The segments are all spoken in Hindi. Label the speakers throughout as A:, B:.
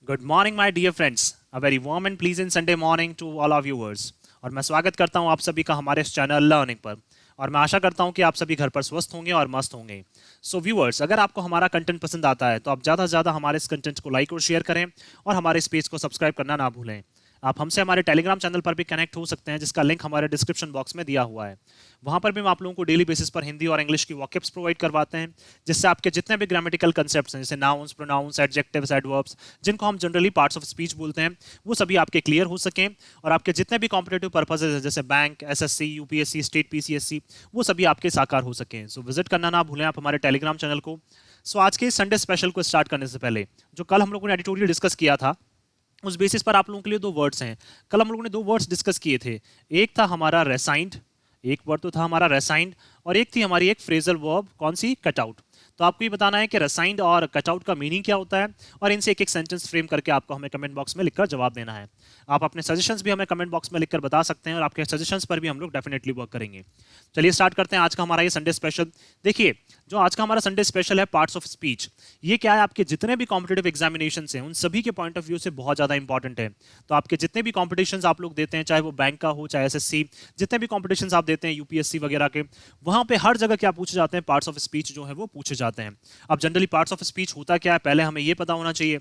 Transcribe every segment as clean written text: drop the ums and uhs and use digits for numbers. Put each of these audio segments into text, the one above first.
A: Good morning my dear friends, a very warm and pleasant Sunday morning to all of viewers. और मैं स्वागत करता हूं आप सभी का हमारे इस चैनल लर्निंग पर। और मैं आशा करता हूं कि आप सभी घर पर स्वस्थ होंगे और मस्त होंगे। सो व्यूअर्स, अगर आपको हमारा कंटेंट पसंद आता है तो आप ज़्यादा से ज़्यादा हमारे इस कंटेंट को लाइक और शेयर करें और हमारे इस पेज को सब्सक्राइब करना ना भूलें। आप हमसे हमारे टेलीग्राम चैनल पर भी कनेक्ट हो सकते हैं, जिसका लिंक हमारे डिस्क्रिप्शन बॉक्स में दिया हुआ है। वहां पर भी हम आप लोगों को डेली बेसिस पर हिंदी और इंग्लिश की वॉकअप्स प्रोवाइड करवाते हैं, जिससे आपके जितने भी ग्रामेटिकल कंसेप्ट्स हैं, जैसे नाउन्स, प्रोनाउंस, एडजेक्टिव्स, एडवर्ब्स, जिनको हम जनरली पार्ट्स ऑफ स्पीच बोलते हैं, वो सभी आपके क्लियर हो सकें और आपके जितने भी कॉम्पिटेटिव पर्पसेज हैं, जैसे bank, SSC, UPSC, state PCSC, वो सभी आपके साकार हो सकें। सो विजिट करना ना भूलें आप हमारे टेलीग्राम चैनल को। सो आज के संडे स्पेशल को स्टार्ट करने से पहले, जो कल हम लोगों ने एडिटोरियल डिस्कस किया था, उस बेसिस पर आप लोगों के लिए दो वर्ड्स हैं। कल हम लोगों ने दो वर्ड्स डिस्कस किए थे। एक था हमारा रेसाइंड, एक वर्ड तो था हमारा रेसाइंड, और एक थी हमारी एक फ्रेजल वर्ब, कौन सी? कटआउट। तो आपको ये बताना है कि रेसाइंड और कटआउट का मीनिंग क्या होता है, और इनसे एक एक सेंटेंस फ्रेम करके आपको हमें कमेंट बॉक्स में लिखकर जवाब देना है। आप अपने सजेशंस भी हमें कमेंट बॉक्स में लिखकर बता सकते हैं, और आपके सजेशंस पर भी हम लोग डेफिनेटली वर्क करेंगे। चलिए स्टार्ट करते हैं आज का हमारा ये संडे स्पेशल। देखिए, जो आज का हमारा संडे स्पेशल है पार्ट्स ऑफ स्पीच, ये क्या है, आपके जितने भी कॉम्पिटेटिव एग्जामिनेशन हैं उन सभी के पॉइंट ऑफ व्यू से बहुत ज़्यादा इंपॉर्टेंट है। तो आपके जितने भी कॉम्पिटिशन्स आप लोग देते हैं, चाहे वो बैंक का हो, चाहे एसएससी, जितने भी कॉम्पिटिशन्स आप देते हैं यूपीएससी वगैरह के, वहाँ पे हर जगह क्या पूछे जाते हैं, पार्ट्स ऑफ स्पीच जो है वो पूछे जाते हैं। अब जनरली पार्ट्स ऑफ स्पीच होता क्या है, पहले हमें ये पता होना चाहिए।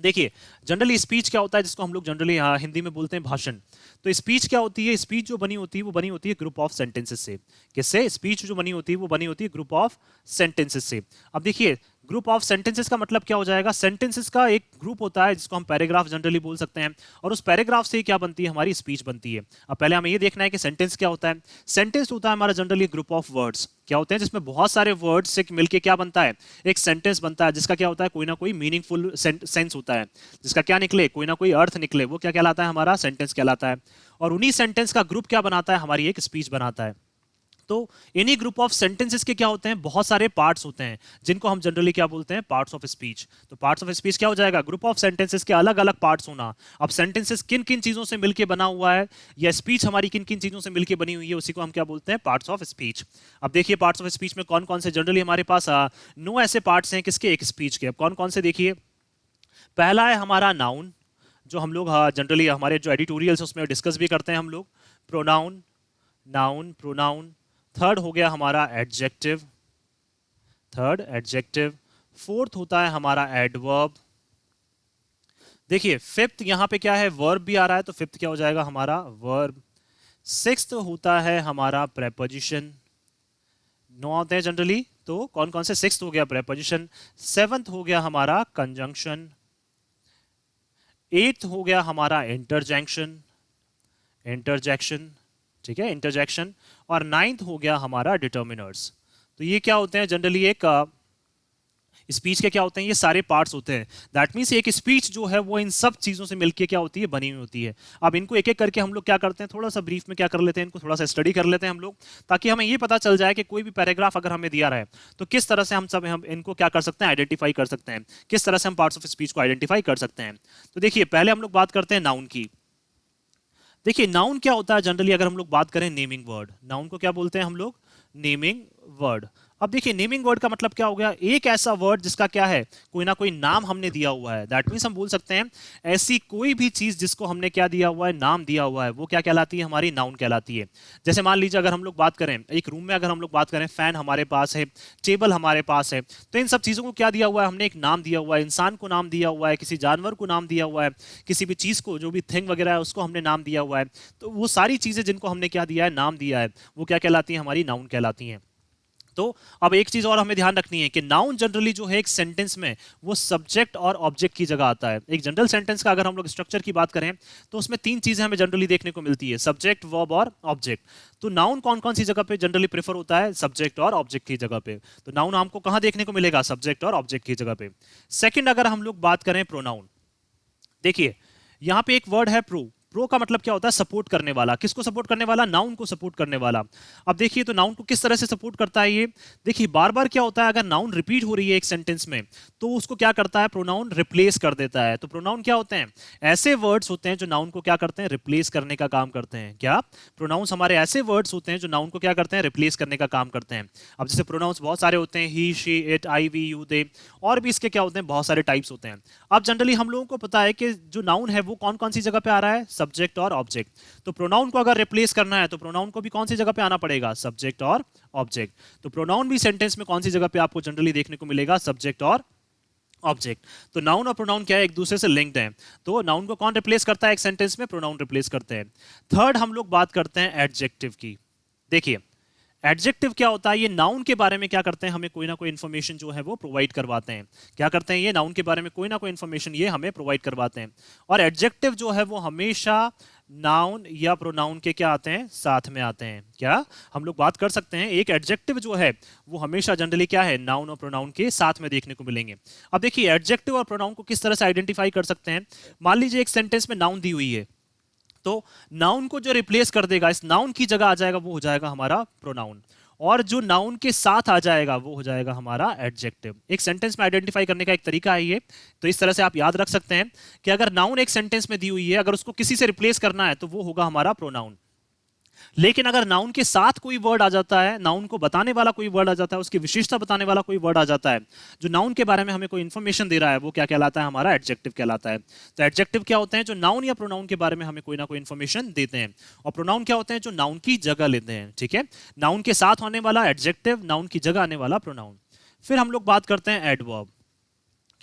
A: देखिए, जनरली स्पीच क्या होता है, जिसको हम लोग जनरली हिंदी में बोलते हैं भाषण। तो स्पीच क्या होती है? स्पीच जो बनी होती है वो बनी होती है ग्रुप ऑफ सेंटेंसेस से। किससे? स्पीच जो बनी होती है वो बनी होती है ग्रुप ऑफ सेंटेंसेस से। अब देखिए, ग्रुप ऑफ सेंटेंसेस का मतलब क्या हो जाएगा? सेंटेंसेस का एक ग्रुप होता है जिसको हम पैराग्राफ जनरली बोल सकते हैं, और उस पैराग्राफ से क्या बनती है? हमारी स्पीच बनती है। अब पहले हमें ये देखना है कि सेंटेंस क्या होता है। सेंटेंस होता है हमारा जनरली ग्रुप ऑफ वर्ड्स। क्या होते हैं? जिसमें बहुत सारे वर्ड्स से मिलके क्या बनता है? एक सेंटेंस बनता है, जिसका क्या होता है? कोई ना कोई मीनिंगफुल सेंस होता है, जिसका क्या निकले? कोई ना कोई अर्थ निकले, वो क्या कहलाता है? हमारा सेंटेंस कहलाता है। और उन्हीं सेंटेंस का ग्रुप क्या बनाता है? हमारी एक स्पीच बनाता है। तो इन्हीं ग्रुप ऑफ सेंटेंसेस के क्या होते हैं? बहुत सारे पार्ट्स होते हैं, जिनको हम जनरली क्या बोलते हैं? Parts of speech. तो पार्ट्स ऑफ स्पीच क्या हो जाएगा? ग्रुप ऑफ सेंटेंसेस के अलग अलग पार्ट्स होना। अब सेंटेंसेस किन किन चीजों से मिलकर बना हुआ है, या स्पीच हमारी किन किन चीजों से मिलकर बनी हुई है, उसी को हम क्या बोलते हैं? Parts of speech. अब देखिए, पार्ट्स ऑफ स्पीच में कौन कौन से जनरली हमारे पास नो ऐसे पार्ट्स हैं किसके? एक स्पीच के। अब कौन कौन से देखिए। पहला है हमारा नाउन, जो हम लोग जनरली हमारे जो एडिटोरियल्स उसमें डिस्कस भी करते हैं हम लोग। Pronoun, noun, pronoun. थर्ड हो गया हमारा एडजेक्टिव, थर्ड एडजेक्टिव। फोर्थ होता है हमारा एडवर्ब। देखिए, फिफ्थ यहां पे क्या है? वर्ब भी आ रहा है, तो फिफ्थ क्या हो जाएगा? हमारा वर्ब। सिक्स्थ होता है हमारा प्रेपोजिशन। नो होते हैं जनरली, तो कौन कौन से? सिक्स्थ हो गया प्रेपोजिशन। सेवंथ हो गया हमारा कंजंक्शन। एट्थ हो गया हमारा इंटरजेक्शन, इंटरजेक्शन, ठीक है, इंटरजेक्शन। और नाइन्थ हो गया हमारा डिटर्मिनर्स। तो ये क्या होते हैं? जनरली एक स्पीच के क्या होते हैं? ये सारे पार्ट्स होते हैं। दैट मीन्स एक स्पीच जो है वो इन सब चीजों से मिलके क्या होती है? बनी हुई होती है। अब इनको एक एक करके हम लोग क्या करते हैं? थोड़ा सा ब्रीफ में क्या कर लेते हैं, इनको थोड़ा सा स्टडी कर लेते हैं हम लोग, ताकि हमें ये पता चल जाए कि कोई भी पैराग्राफ अगर हमें दिया रहा है तो किस तरह से हम इनको क्या कर सकते हैं? आइडेंटिफाई कर सकते हैं। किस तरह से हम पार्ट्स ऑफ स्पीच को आइडेंटिफाई कर सकते हैं। तो देखिए, पहले हम लोग बात करते हैं नाउन की। देखिए, नाउन क्या होता है जनरली? अगर हम लोग बात करें नेमिंग वर्ड, नाउन को क्या बोलते हैं हम लोग? Naming word. अब देखिए, नेमिंग वर्ड का मतलब क्या हो गया? एक ऐसा वर्ड जिसका क्या है? कोई ना कोई नाम हमने दिया हुआ है। दैट मीन्स हम बोल सकते हैं ऐसी कोई भी चीज जिसको हमने क्या दिया हुआ है? नाम दिया हुआ है, वो क्या कहलाती है? हमारी नाउन कहलाती है। जैसे मान लीजिए, अगर हम लोग बात करें एक रूम में, अगर हम लोग बात करें, फैन हमारे पास है, टेबल हमारे पास है, तो इन सब चीजों को क्या दिया हुआ है? हमने एक नाम दिया हुआ है। इंसान को नाम दिया हुआ है, किसी जानवर को नाम दिया हुआ है, किसी भी चीज को, जो भी थिंग वगैरह है, उसको हमने नाम दिया हुआ है। तो वो सारी चीजें जिनको हमने क्या दिया है? नाम दिया है, वो क्या कहलाती हैं? हमारी नाउन कहलाती हैं। तो अब एक चीज और हमें ध्यान रखनी है कि नाउन जनरली जो है एक सेंटेंस में, वो सब्जेक्ट और ऑब्जेक्ट की जगह आता है। एक जनरल सेंटेंस का अगर हम लोग स्ट्रक्चर की बात करें तो उसमें तीन चीजें हमें जनरली देखने को मिलती है: सब्जेक्ट, वर्ब और ऑब्जेक्ट। तो नाउन कौन कौन सी जगह पे जनरली प्रेफर होता है? सब्जेक्ट और ऑब्जेक्ट की जगह पे। तो नाउन हमको कहां देखने को मिलेगा? सब्जेक्ट और ऑब्जेक्ट की जगह पे। सेकेंड, अगर हम लोग बात करें प्रोनाउन, देखिए यहां पे एक वर्ड है प्रो। प्रो का मतलब क्या होता है? सपोर्ट करने वाला। किसको सपोर्ट करने वाला? नाउन को सपोर्ट करने वाला। अब देखिए तो नाउन को किस तरह से सपोर्ट करता है ये? देखिए बार बार क्या होता है, अगर नाउन रिपीट हो रही है एक सेंटेंस में तो उसको क्या करता है? प्रोनाउन रिप्लेस कर देता है। तो प्रोनाउन क्या होते हैं? ऐसे वर्ड्स होते हैं जो नाउन को क्या करते हैं? रिप्लेस करने का काम करते हैं। क्या? प्रोनाउंस हमारे ऐसे वर्ड्स होते हैं जो नाउन को क्या करते हैं? रिप्लेस करने का काम करते हैं। अब जैसे प्रोनाउंस बहुत सारे होते हैं, he, she, it, I, we, you, they, और भी इसके क्या होते हैं? बहुत सारे टाइप्स होते हैं। अब जनरली हम लोगों को पता है कि जो नाउन है वो कौन कौन सी जगह पे आ रहा है? सब्जेक्ट और ऑब्जेक्ट। तो प्रोनाउन को अगर रिप्लेस करना है तो प्रोनाउन को भी कौन सी जगह पे आना पड़ेगा? सब्जेक्ट और ऑब्जेक्ट। तो प्रोनाउन भी सेंटेंस में कौन सी जगह पे आपको जनरली देखने को मिलेगा? सब्जेक्ट और ऑब्जेक्ट। तो नाउन और प्रोनाउन क्या है? एक दूसरे से लिंक्ड है। तो नाउन को कौन रिप्लेस करता है एक सेंटेंस में? प्रोनाउन रिप्लेस करते हैं। थर्ड हम लोग बात करते हैं एडजेक्टिव की। देखिए एडजेक्टिव क्या होता है? ये नाउन के बारे में क्या करते हैं? हमें कोई ना कोई इंफॉर्मेशन जो है वो प्रोवाइड करवाते हैं। क्या करते हैं? ये नाउन के बारे में कोई ना कोई इंफॉर्मेशन ये हमें प्रोवाइड करवाते हैं। और एडजेक्टिव जो है वो हमेशा नाउन या प्रोनाउन के क्या आते हैं? साथ में आते हैं। क्या हम लोग बात कर सकते हैं? एक एडजेक्टिव जो है वो हमेशा जनरली क्या है? नाउन और प्रोनाउन के साथ में देखने को मिलेंगे। अब देखिए एडजेक्टिव और प्रोनाउन को किस तरह से आइडेंटिफाई कर सकते हैं? मान लीजिए एक सेंटेंस में नाउन दी हुई है, तो नाउन को जो रिप्लेस कर देगा, इस नाउन की जगह आ जाएगा, वो हो जाएगा हमारा प्रोनाउन। और जो नाउन के साथ आ जाएगा वो हो जाएगा हमारा एडजेक्टिव। एक सेंटेंस में आइडेंटिफाई करने का एक तरीका है ये। तो इस तरह से आप याद रख सकते हैं कि अगर नाउन एक सेंटेंस में दी हुई है, अगर उसको किसी से रिप्लेस करना है तो वो होगा हमारा प्रोनाउन। लेकिन अगर नाउन के साथ कोई वर्ड आ जाता है, नाउन को बताने वाला कोई वर्ड आ जाता है, उसकी विशेषता बताने वाला कोई वर्ड आ जाता है, जो नाउन के बारे में हमें कोई इंफॉर्मेशन दे रहा है, वो क्या कहलाता है? हमारा एडजेक्टिव कहलाता है। तो एडजेक्टिव क्या होते हैं? जो नाउन या प्रोनाउन के बारे में हमें कोई ना कोई इंफॉर्मेशन देते हैं। और प्रोनाउन क्या होते हैं? जो नाउन की जगह लेते हैं। ठीक है, नाउन के साथ होने वाला एडजेक्टिव, नाउन की जगह आने वाला प्रोनाउन। फिर हम लोग बात करते हैं एडवर्ब।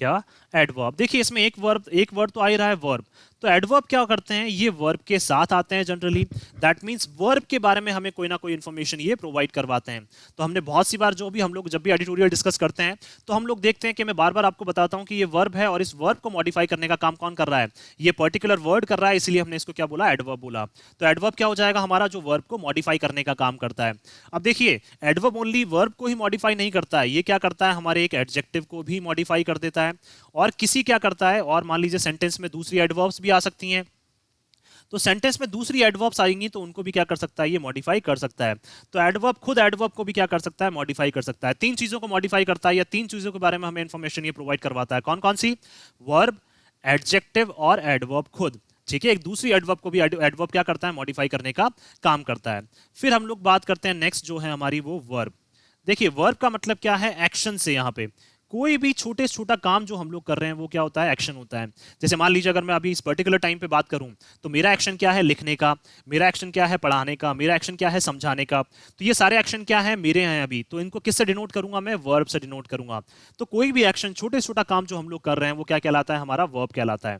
A: क्या? एडवर्ब। देखिए इसमें एक वर्ड तो आ ही रहा है, वर्ब। तो एडवर्ब क्या करते हैं? ये वर्ब के साथ आते हैं जनरली। दैट मींस वर्ब के बारे में हमें कोई ना कोई इंफॉर्मेशन ये प्रोवाइड करवाते हैं। तो हमने बहुत सी बार हम लोग जब भी एडिटोरियल डिस्कस करते हैं तो हम लोग देखते हैं कि मैं बार बार आपको बताता हूं कि ये वर्ब है और इस वर्ब को मॉडिफाई करने का काम कौन कर रहा है? ये पर्टिकुलर वर्ड कर रहा है, इसलिए हमने इसको क्या बोला? एडवर्ब बोला। तो एडवर्ब क्या हो जाएगा हमारा? जो वर्ब को मॉडिफाई करने का काम करता है। अब देखिए एडवर्ब ओनली वर्ब को ही मॉडिफाई नहीं करता है, ये क्या करता है? हमारे एक एडजेक्टिव को भी मॉडिफाई कर देता है। और किसी क्या करता है? और मान लीजिए सेंटेंस में दूसरी एडवर्ब्स भी आ सकती हैं, तो सेंटेंस में दूसरी एडवर्ब्स आएंगी तो उनको भी क्या कर सकता है? ये मॉडिफाई कर सकता है। तो एडवर्ब खुद एडवर्ब को भी क्या कर सकता है? मॉडिफाई कर सकता है। तीन चीजों को मॉडिफाई करता है, या तीन चीजों के बारे में हमें इंफॉर्मेशन ये प्रोवाइड करवाता है। कौन कौन सी? वर्ब, एडजेक्टिव और एडवर्ब खुद। ठीक है, एक दूसरी एडवर्ब को भी एडवर्ब क्या करता है? मॉडिफाई करने का काम करता है। फिर हम लोग बात करते हैं नेक्स्ट जो है हमारी वो वर्ब। देखिए वर्ब का मतलब क्या है? एक्शन से। यहाँ पे कोई भी छोटे से छोटा काम जो हम लोग कर रहे हैं वो क्या होता है? एक्शन होता है। जैसे मान लीजिए अगर मैं अभी इस पर्टिकुलर टाइम पे बात करूं तो मेरा एक्शन क्या है? लिखने का। मेरा एक्शन क्या है? पढ़ाने का। मेरा एक्शन क्या है? समझाने का। तो ये सारे एक्शन क्या है? मेरे हैं अभी। तो इनको किससे डिनोट करूंगा? मैं वर्ब से डिनोट करूंगा। तो कोई भी एक्शन, छोटे से छोटा काम जो हम लोग कर रहे हैं वो क्या कहलाता है? हमारा वर्ब कहलाता है।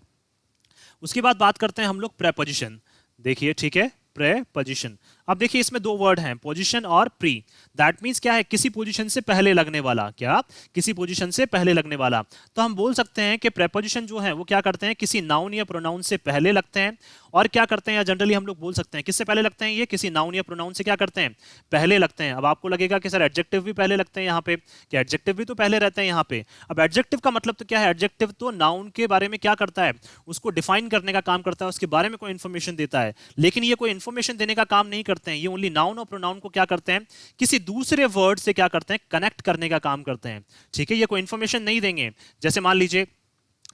A: उसके बाद बात करते हैं हम लोग प्रेपोजिशन। देखिए ठीक है, प्रेपोजिशन। अब देखिए इसमें दो वर्ड हैं, पोजीशन और प्री। दैट मींस क्या है? किसी पोजीशन से पहले लगने वाला। क्या? किसी पोजीशन से पहले लगने वाला। तो हम बोल सकते हैं कि प्रेपोजिशन जो है वो क्या करते हैं? किसी नाउन या प्रोनाउन से पहले लगते हैं। और क्या करते हैं? या जनरली हम लोग बोल सकते हैं किससे पहले लगते हैं? ये किसी नाउन या प्रोनाउन से क्या करते हैं? पहले लगते हैं। अब आपको लगेगा कि सर एडजेक्टिव भी पहले लगते हैं यहाँ पे, कि एडजेक्टिव भी तो पहले रहते हैं यहाँ पे। अब एडजेक्टिव का मतलब तो क्या है? एडजेक्टिव तो नाउन के बारे में क्या करता है? उसको डिफाइन करने का काम करता है, उसके बारे में कोई इंफॉर्मेशन देता है। लेकिन ये कोई इंफॉर्मेशन देने का काम नहीं करते हैं, ये ओनली नाउन और प्रोनाउन को क्या करते हैं? किसी दूसरे वर्ड से क्या करते हैं? कनेक्ट करने का काम करते हैं। ठीक है, ये कोई इंफॉर्मेशन नहीं देंगे। जैसे मान लीजिए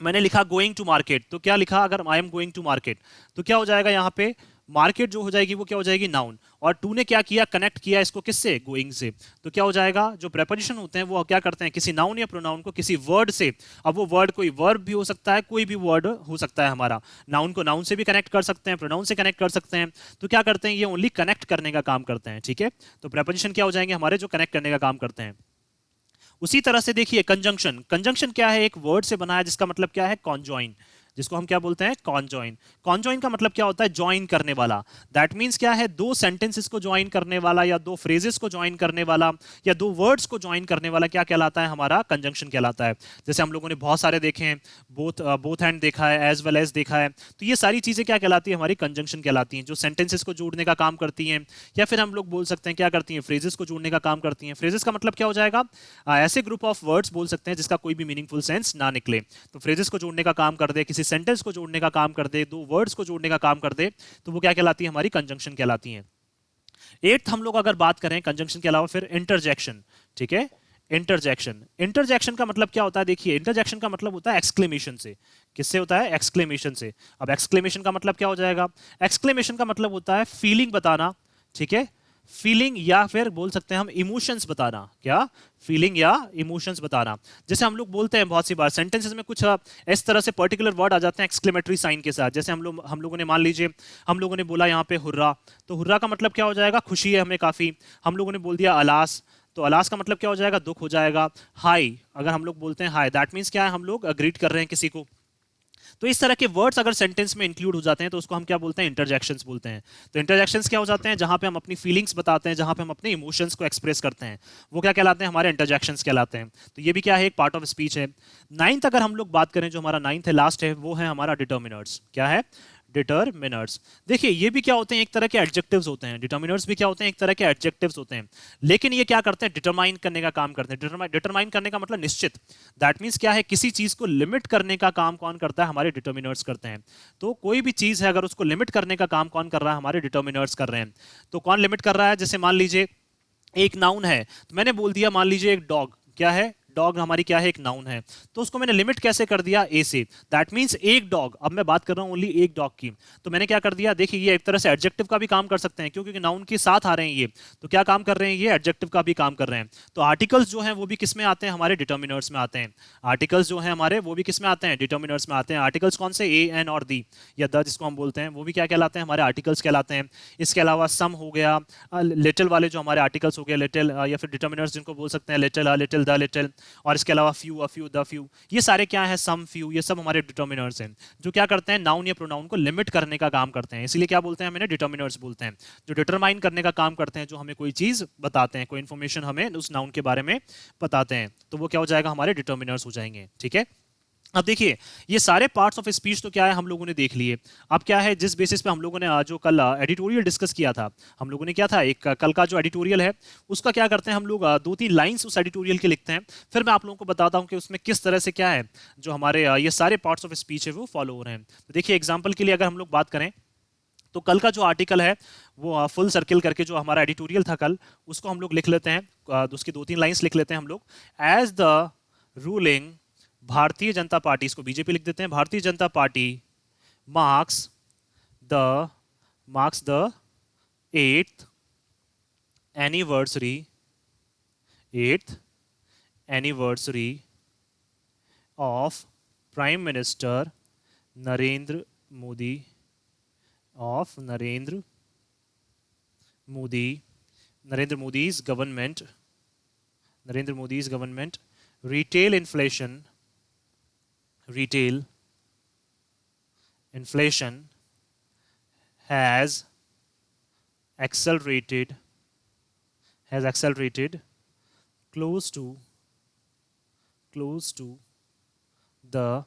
A: मैंने लिखा गोइंग टू मार्केट, तो क्या लिखा? अगर I am going to market, तो क्या हो जाएगा यहाँ पे? मार्केट जो हो जाएगी वो क्या हो जाएगी? नाउन। और टू ने क्या किया? कनेक्ट किया इसको किससे? गोइंग से। तो क्या हो जाएगा? जो प्रेपोजिशन होते हैं वो क्या करते हैं? किसी नाउन या प्रोनाउन को किसी वर्ड से, अब वो वर्ड कोई वर्ब भी हो सकता है, कोई भी वर्ड हो सकता है हमारा, नाउन को नाउन से भी कनेक्ट कर सकते हैं, प्रोनाउन से कनेक्ट कर सकते हैं। तो क्या करते हैं? ये ओनली कनेक्ट करने का काम करते हैं। ठीक है, तो प्रेपोजिशन क्या हो जाएंगे? हमारे जो कनेक्ट करने का काम करते हैं। उसी तरह से देखिए कंजंक्शन। कंजंक्शन क्या है? एक वर्ड से बना है जिसका मतलब क्या है? कॉन्जॉइन, जिसको हम क्या बोलते हैं? कॉन्जॉइन। कॉन्जॉइन का मतलब क्या होता है? ज्वाइन करने वाला। दैट मींस क्या है? दो सेंटेंसेस को ज्वाइन करने वाला, या दो फ्रेजेस को ज्वाइन करने वाला, या दो वर्ड्स को ज्वाइन करने वाला क्या कहलाता है? हमारा कंजंक्शन कहलाता है। जैसे हम लोगों ने बहुत सारे देखे हैं, बोथ एंड देखा है, एज वेल एज देखा है। तो ये सारी चीजें क्या कहलाती है? हमारी कंजंक्शन कहलाती हैं, जो सेंटेंसेस को जोड़ने का काम करती हैं, या फिर हम लोग बोल सकते हैं क्या करती हैं? फ्रेजेस को जोड़ने का काम करती हैं। फ्रेजेस का मतलब क्या हो जाएगा? ऐसे ग्रुप ऑफ वर्ड्स बोल सकते हैं जिसका कोई भी मीनिंगफुल सेंस ना निकले। तो फ्रेजेस को जोड़ने का काम कर दे, किसी सेंटेंस को जोड़ने का काम कर दे, दो वर्ड्स को जोड़ने का काम कर दे, तो वो क्या कहलाती है, हमारी कंजंक्शन कहलाती है। एट्थ हम लोग अगर बात करें कंजंक्शन के अलावा, फिर इंटरजेक्शन। ठीक है, इंटरजेक्शन। इंटरजेक्शन का मतलब क्या होता है, देखिए इंटरजेक्शन का मतलब होता है एक्सक्लेमेशन से। किससे होता है, एक्सक्लेमेशन से। अब एक्सक्लेमेशन का मतलब क्या हो जाएगा, एक्सक्लेमेशन का मतलब होता है फीलिंग बताना। ठीक है, फीलिंग या फिर बोल सकते हैं हम इमोशंस बताना। क्या, फीलिंग या इमोशंस बताना। जैसे हम लोग बोलते हैं बहुत सी बार सेंटेंसेस में कुछ इस तरह से पर्टिकुलर वर्ड आ जाते हैं एक्सक्लेमेटरी साइन के साथ। जैसे हम लोगों ने मान लीजिए, हम लोगों ने बोला यहाँ पे हुर्रा, तो हुर्रा का मतलब क्या हो जाएगा, खुशी है हमें काफी। हम लोगों ने बोल दिया अलास, तो अलास का मतलब क्या हो जाएगा, दुख हो जाएगा। हाई, अगर हम लोग बोलते हैं हाई, दैट मीन्स क्या है, हम लोग ग्रीट कर रहे हैं किसी को। तो इस तरह के वर्ड्स अगर सेंटेंस में इंक्लूड हो जाते हैं तो उसको हम क्या बोलते हैं, इंटरजेक्शंस बोलते हैं। तो इंटरजेक्शंस क्या हो जाते हैं, जहां पे हम अपनी फीलिंग्स बताते हैं, जहां पे हम अपने इमोशंस को एक्सप्रेस करते हैं, वो क्या कहलाते हैं, हमारे इंटरजेक्शंस कहलाते हैं। तो ये भी क्या है, एक पार्ट ऑफ स्पीच है। नाइन्थ अगर हम लोग बात करें, जो हमारा नाइन्थ है, लास्ट है, वो है हमारा डिटर्मिनर्स। क्या है, डिटर्मिनर्स। देखिए ये भी क्या होते हैं, एक तरह के एडजेक्टिव्स होते हैं। डिटर्मिनर्स भी क्या होते हैं, एक तरह के एडजेक्टिव्स होते हैं। लेकिन ये क्या करते हैं, डिटरमाइन करने का काम करते हैं। डिटरमाइन करने का मतलब निश्चित। दैट मीन्स क्या है, किसी चीज को लिमिट करने का काम कौन करता है, हमारे डिटर्मिनर्स करते हैं। तो कोई भी चीज है, अगर उसको लिमिट करने का काम कौन कर रहा है, हमारे डिटर्मिनर्स कर रहे हैं। तो कौन लिमिट कर रहा है, जैसे मान लीजिए एक नाउन है, तो मैंने बोल दिया मान लीजिए एक डॉग। क्या है, डॉग हमारी क्या है, एक नाउन है। तो उसको मैंने लिमिट कैसे कर दिया, ए से। दैट मींस एक डॉग, अब मैं बात कर रहा हूं ओनली एक डॉग की। तो मैंने क्या कर दिया, देखिए ये एक तरह से एडजेक्टिव का भी काम कर सकते हैं, क्योंकि नाउन के साथ आ रहे हैं ये। तो क्या काम कर रहे हैं, ये एडजेक्टिव का भी काम कर रहे हैं। तो आर्टिकल्स जो हैं वो भी किस में आते हैं, हमारे डिटर्मिनर्स में आते हैं। आर्टिकल्स जो हैं हमारे, वो भी किस में आते हैं, डिटर्मिनर्स में आते हैं। आर्टिकल्स कौन से, ए, एन और दी, या द जिसको हम बोलते हैं, वो भी क्या कहलाते हैं, हमारे आर्टिकल्स कहलाते हैं। इसके अलावा सम हो गया, लिटिल वाले जो हमारे आर्टिकल्स हो गए, लिटिल, या फिर डिटर्मिनर्स जिनको बोल सकते हैं, लिटिल, लिटिल, द लिटिल। और इसके अलावा few, a few, the few, ये सारे क्या है, सम, फ्यू, ये सब हमारे डिटर्मिनर्स हैं, जो क्या करते हैं, नाउन या प्रोनाउन को लिमिट करने का काम करते हैं। इसीलिए क्या बोलते हैं, हम इन्हें डिटर्मिनर्स बोलते हैं, जो डिटरमाइन करने का काम करते हैं, जो हमें कोई चीज बताते हैं, कोई इंफॉर्मेशन हमें उस नाउन के बारे में बताते हैं। तो वो क्या हो जाएगा, हमारे डिटर्मिनर्स हो जाएंगे। ठीक है, अब देखिए ये सारे पार्ट्स ऑफ स्पीच तो क्या है, हम लोगों ने देख लिए। अब क्या है, जिस बेसिस पे हम लोगों ने जो कल एडिटोरियल डिस्कस किया था, हम लोगों ने क्या था, एक कल का जो एडिटोरियल है उसका क्या करते हैं हम लोग, दो तीन लाइंस उस एडिटोरियल के लिखते हैं। फिर मैं आप लोगों को बताता हूं कि उसमें किस तरह से क्या है, जो हमारे ये सारे पार्ट्स ऑफ स्पीच है वो फॉलो हो रहे हैं। तो देखिए एग्जाम्पल के लिए अगर हम लोग बात करें, तो कल का जो आर्टिकल है वो फुल सर्किल करके जो हमारा एडिटोरियल था कल, उसको हम लोग लिख लेते हैं। उसकी दो तीन लाइंस लिख लेते हैं हम लोग। एज द रूलिंग भारतीय जनता पार्टी, इसको बीजेपी लिख देते हैं, Bharatiya Janata Party marks the 8th anniversary 8th anniversary of prime minister Narendra Modi Narendra Modi's government retail inflation has accelerated close to the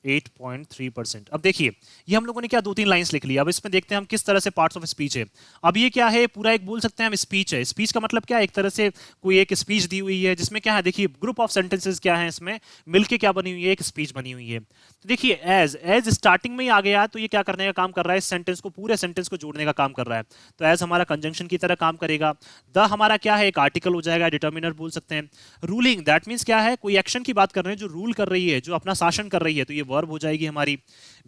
A: 8.3%। अब देखिए ये हम लोगों ने क्या दो तीन लाइंस लिख ली। अब इसमें देखते हैं हम किस तरह से पार्ट्स ऑफ स्पीच है। अब ये क्या है, पूरा एक बोल सकते हैं हम स्पीच है। स्पीच का मतलब क्या है, एक तरह से कोई एक स्पीच दी हुई है जिसमें क्या है, देखिए ग्रुप ऑफ सेंटेंसेस क्या है, इसमें मिलके क्या बनी हुई है, एक स्पीच बनी हुई है। तो देखिए एज स्टार्टिंग में ही आ गया, तो ये क्या करने का काम कर रहा है, इस सेंटेंस को, पूरे सेंटेंस को जोड़ने का काम कर रहा है। तो एज हमारा कंजंक्शन की तरह काम करेगा। द हमारा क्या है, एक आर्टिकल हो जाएगा, डिटर्मिनर बोल सकते हैं। रूलिंग दैट मीन्स क्या है, कोई एक्शन की बात कर रहे हैं, जो रूल कर रही है, जो अपना शासन कर रही है, तो ये वर्ब हो जाएगी हमारी।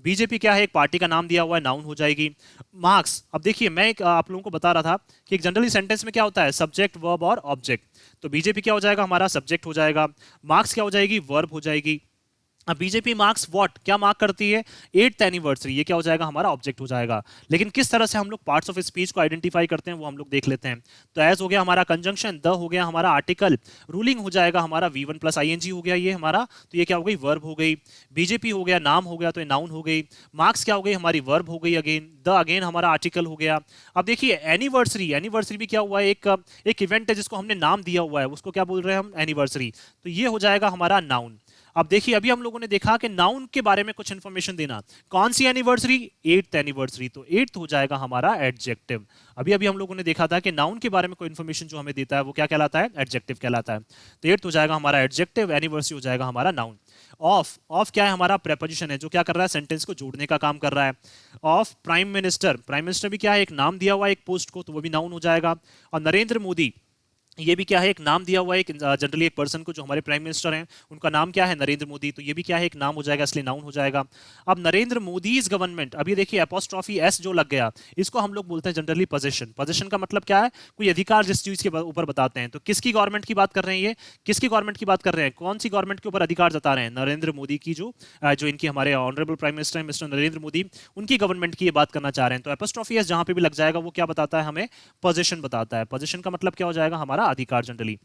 A: बीजेपी क्या है, एक पार्टी का नाम दिया हुआ है, नाउन हो जाएगी। मार्क्स, अब देखिए मैं आप लोगों को बता रहा था कि एक जनरली सेंटेंस में क्या होता है, सब्जेक्ट, वर्ब और ऑब्जेक्ट। तो बीजेपी क्या हो जाएगा, हमारा सब्जेक्ट हो जाएगा। मार्क्स क्या हो जाएगी, वर्ब हो जाएगी। अब बीजेपी मार्क्स व्हाट, क्या मार्क करती है, 8th एनिवर्सरी, ये क्या हो जाएगा, हमारा ऑब्जेक्ट हो जाएगा। लेकिन किस तरह से हम लोग पार्ट्स ऑफ स्पीच को आइडेंटिफाई करते हैं वो हम लोग देख लेते हैं। तो एज हो गया हमारा कंजंक्शन, द हो गया हमारा आर्टिकल, रूलिंग हो जाएगा हमारा V1 प्लस ING हो गया ये हमारा, तो ये क्या हो गई, वर्ब हो गई। बीजेपी हो गया, नाम हो गया, तो ये नाउन हो गई। मार्क्स क्या हो गई, हमारी वर्ब हो गई अगेन। द अगेन हमारा आर्टिकल हो गया। अब देखिए एनिवर्सरी भी क्या हुआ है, एक इवेंट है जिसको हमने नाम दिया हुआ है, उसको क्या बोल रहे हैं हम, एनिवर्सरी। तो ये हो जाएगा हमारा नाउन। अब देखिए अभी हम लोगों ने देखा कि नाउन के बारे में कुछ इंफॉर्मेशन देना, कौन सी एनिवर्सरी, 8th एनिवर्सरी, तो 8th हो जाएगा हमारा एडजेक्टिव। अभी हम लोगों ने देखा था कि नाउन के बारे में कोई इंफॉर्मेशन जो हमें देता है वो क्या कहलाता है, एडजेक्टिव कहलाता है। तो 8th हो जाएगा हमारा एडजेक्टिव, एनिवर्सरी हो जाएगा हमारा नाउन। ऑफ क्या है हमारा प्रेपोजिशन है जो क्या कर रहा है सेंटेंस को जोड़ने का काम कर रहा है। ऑफ प्राइम मिनिस्टर भी क्या है एक नाम दिया हुआ है एक पोस्ट को तो वो भी नाउन हो जाएगा। और नरेंद्र मोदी ये भी क्या है एक नाम दिया हुआ है एक जनरली एक पर्सन को जो हमारे प्राइम मिनिस्टर हैं उनका नाम क्या है नरेंद्र मोदी तो ये भी क्या है एक नाम हो जाएगा इसलिए नाउन हो जाएगा। अब नरेंद्र मोदी इज गवर्नमेंट अभी देखिए अपोस्ट्रोफी एस जो लग गया इसको हम लोग बोलते हैं जनरली पोजीशन का मतलब क्या है कोई अधिकार जिस चीज के ऊपर बताते हैं। तो किसकी गवर्नमेंट की बात कर रहे हैं ये किसकी गवर्नमेंट की बात कर रहे हैं कौन सी गवर्नमेंट के ऊपर अधिकार जता रहे हैं नरेंद्र मोदी की जो इनकी हमारे ऑनरेबल प्राइम मिनिस्टर हैं मिस्टर नरेंद्र मोदी उनकी गवर्नमेंट की ये बात करना चाह रहे हैं। तो अपोस्ट्रोफी एस जहां पे भी लग जाएगा वो क्या बताता है हमें पोजीशन बताता है। पोजीशन का मतलब क्या हो जाएगा हमारा अधिकार जनरली।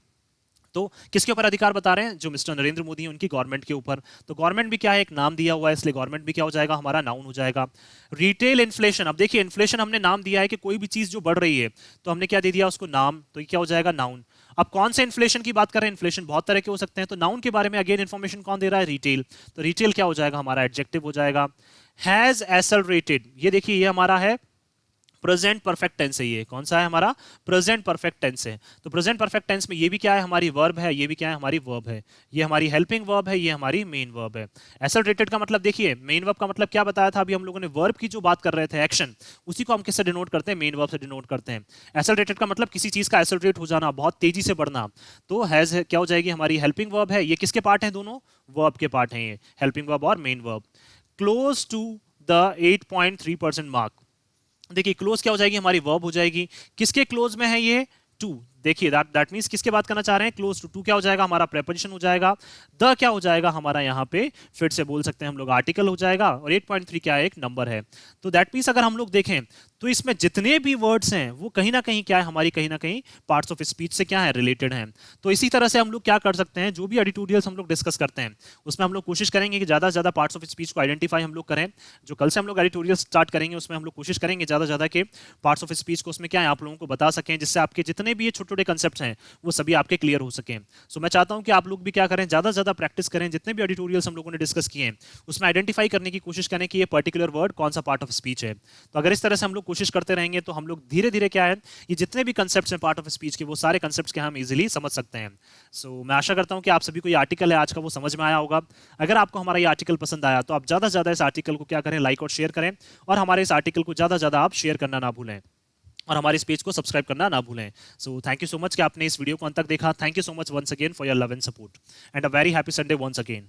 A: तो किसके ऊपर अधिकार बता रहे हैं जो मिस्टर नरेंद्र मोदी हैं उनकी गवर्नमेंट के ऊपर। तो गवर्नमेंट भी क्या है एक नाम दिया हुआ है इसलिए गवर्नमेंट भी क्या हो जाएगा हमारा नाउन हो जाएगा। रिटेल इन्फ्लेशन अब देखिए इन्फ्लेशन हमने नाम दिया है कि कोई भी चीज जो बढ़ रही है तो हमने क्या दे दिया उसको नाम तो ये क्या हो जाएगा नाउन। अब कौन से इन्फ्लेशन की बात कर रहे हैं इन्फ्लेशन बहुत तरह के हो सकते हैं तो नाउन के बारे में अगेन इन्फॉर्मेशन कौन दे रहा है रिटेल तो रिटेल क्या हो जाएगा हमारा एडजेक्टिव हो जाएगा। हैज एसेलरेटेड ये देखिए ये हमारा है प्रेजेंट परफेक्ट टेंस है ये कौन सा है हमारा प्रेजेंट परफेक्ट टेंस है। तो प्रेजेंट परफेक्ट टेंस में ये भी क्या है हमारी वर्ब है ये भी क्या है हमारी वर्ब है ये हमारी हेल्पिंग वर्ब है ये हमारी मेन वर्ब है। एसेलरेटेड का मतलब देखिए मेन वर्ब का मतलब क्या बताया था अभी हम लोगों ने वर्ब की जो बात कर रहे थे एक्शन उसी को हम किससे डिनोट करते हैं मेन वर्ब से डिनोट करते हैं। एसेलरेटेड का मतलब किसी चीज का एसेलरेट हो जाना बहुत तेजी से बढ़ना। तो हैज क्या हो जाएगी हमारी हेल्पिंग वर्ब है ये किसके पार्ट हैं दोनों वर्ब के पार्ट हैं ये हेल्पिंग वर्ब और main verb. Close to the 8.3% mark देखिए क्लोज क्या हो जाएगी हमारी वर्ब हो जाएगी किसके क्लोज में है ये टू देखिए दैट मींस किसके बात करना चाह रहे हैं क्लोज टू क्या हो जाएगा हमारा प्रेपोजिशन हो जाएगा। द क्या हो जाएगा हमारा यहाँ पे फिर से बोल सकते हैं हम लोग आर्टिकल हो जाएगा और 8.3 क्या है एक नंबर है। तो दैट मींस अगर हम लोग देखें तो इसमें जितने भी वर्ड्स हैं वो कहीं ना कहीं क्या है हमारी कहीं ना कहीं पार्ट्स ऑफ स्पीच से क्या है रिलेटेड हैं। तो इसी तरह से हम लोग क्या कर सकते हैं जो भी एडिटोरियल्स हम लोग डिस्कस करते हैं उसमें हम लोग कोशिश करेंगे कि ज़्यादा से ज़्यादा पार्ट्स ऑफ स्पीच को आइडेंटिफाई हम लोग करें। जो कल से हम लोग एडिटोरियल स्टार्ट करेंगे उसमें हम लोग कोशिश करेंगे ज़्यादा से ज़्यादा के पार्ट्स ऑफ स्पीच को उसमें क्या है आप लोगों को बता सकें जिससे आपके जितने भी ये छोटे छोटे कंसेप्ट हैं वो सभी आपके क्लियर हो सकें। सो मैं चाहता हूं कि आप लोग भी क्या करें ज़्यादा से ज़्यादा प्रैक्टिस करें जितने भी एडिटोरियल्स हम लोगों ने डिस्कस किए हैं उसमें आइडेंटिफाई करने की कोशिश करें कि ये पर्टिकुलर वर्ड कौन सा पार्ट ऑफ स्पीच है। तो अगर इस तरह से हम लोग कोशिश करते रहेंगे तो हम लोग धीरे धीरे क्या है ये जितने भी कंसेप्ट्स हैं पार्ट ऑफ स्पीच के वो सारे कंसेप्ट्स के हम इजीली समझ सकते हैं। सो मैं आशा करता हूं कि आप सभी को ये आर्टिकल है आज का वो समझ में आया होगा। अगर आपको हमारा ये आर्टिकल पसंद आया तो आप ज़्यादा से ज़्यादा इस आर्टिकल को क्या करें लाइक और शेयर करें और हमारे इस आर्टिकल को ज़्यादा से ज़्यादा आप शेयर करना ना भूलें और हमारे इस पेज को सब्सक्राइब करना ना भूलें। So thank you so much कि आपने इस वीडियो को अंत तक देखा। Thank you so much once again for your love and support and a very happy Sunday once again.